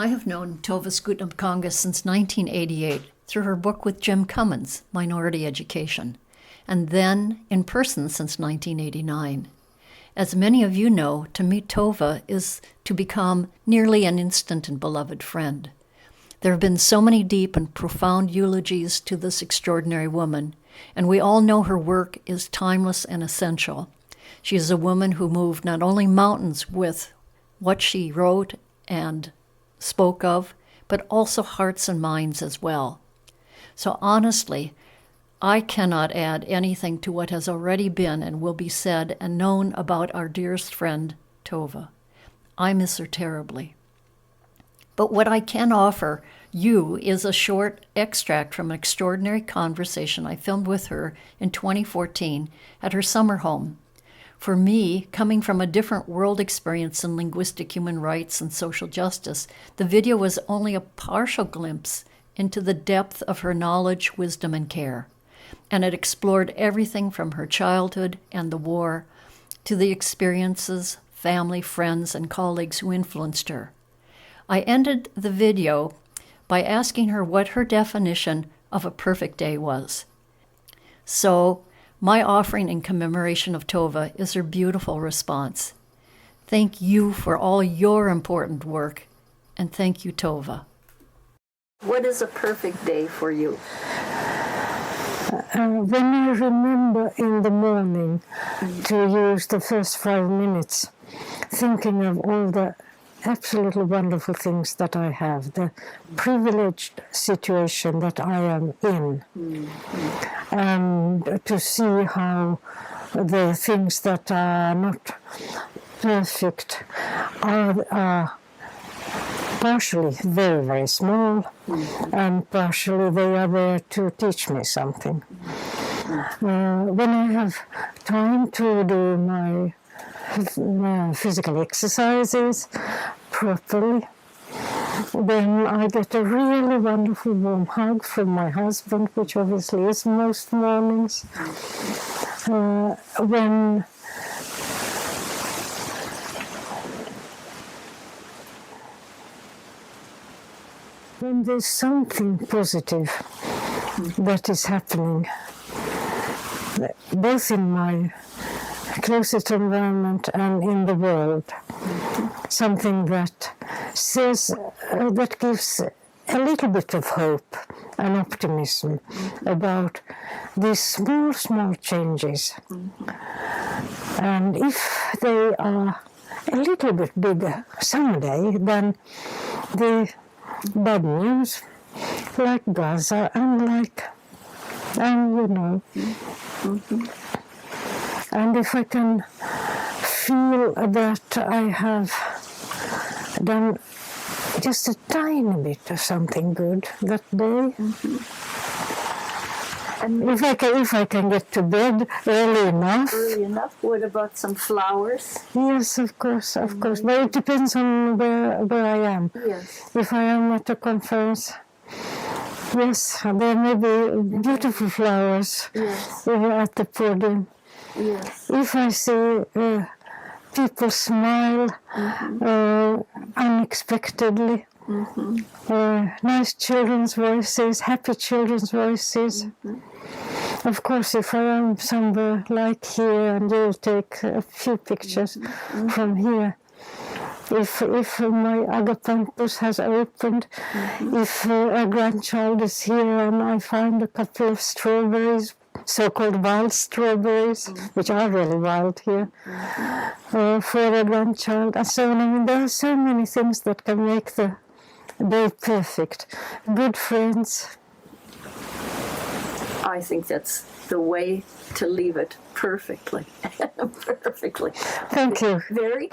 I have known Tove Skutnabb-Kangas since 1988 through her book with Jim Cummins, Minority Education, and then in person since 1989. As many of you know, to meet Tove is to become nearly an instant and beloved friend. There have been so many deep and profound eulogies to this extraordinary woman, and we all know her work is timeless and essential. She is a woman who moved not only mountains with what she wrote and spoke of, but also hearts and minds as well. So honestly, I cannot add anything to what has already been and will be said and known about our dearest friend, Tove. I miss her terribly. But what I can offer you is a short extract from an extraordinary conversation I filmed with her in 2014 at her summer home. For me, coming from a different world experience in linguistic human rights and social justice, the video was only a partial glimpse into the depth of her knowledge, wisdom, and care. And it explored everything from her childhood and the war to the experiences, family, friends, and colleagues who influenced her. I ended the video by asking her what her definition of a perfect day was. So, my offering in commemoration of Tove is her beautiful response. Thank you for all your important work, and thank you, Tove. What is a perfect day for you? When I remember in the morning to use the first 5 minutes thinking of all the absolutely wonderful things that I have, the privileged situation that I am in, and to see how the things that are not perfect are partially very, very small, and partially they are there to teach me something. When I have time to do my physical exercises properly, then I get a really wonderful warm hug from my husband, which obviously is most mornings. When there's something positive that is happening, both in my closest environment and in the world, something that says, that gives a little bit of hope and optimism about these small, small changes. And if they are a little bit bigger someday than the bad news, like Gaza and you know. And if I can feel that I have done just a tiny bit of something good that day, and if I can get to bed early enough. Early enough? What about some flowers? Yes, of course. But it depends on where I am. Yes. If I am at a conference, yes, there may be beautiful flowers at the podium. Yes. If I see people smile unexpectedly, nice children's voices, happy children's voices. Of course, if I am somewhere like here, and you'll take a few pictures from here, if my agapanthus has opened, if a grandchild is here and I find a couple of strawberries, so-called wild strawberries, which are really wild here, for a grandchild, and so on. I mean, there are so many things that can make the day perfect. Good friends. I think that's the way to leave it perfectly. Perfectly. Thank you. Very.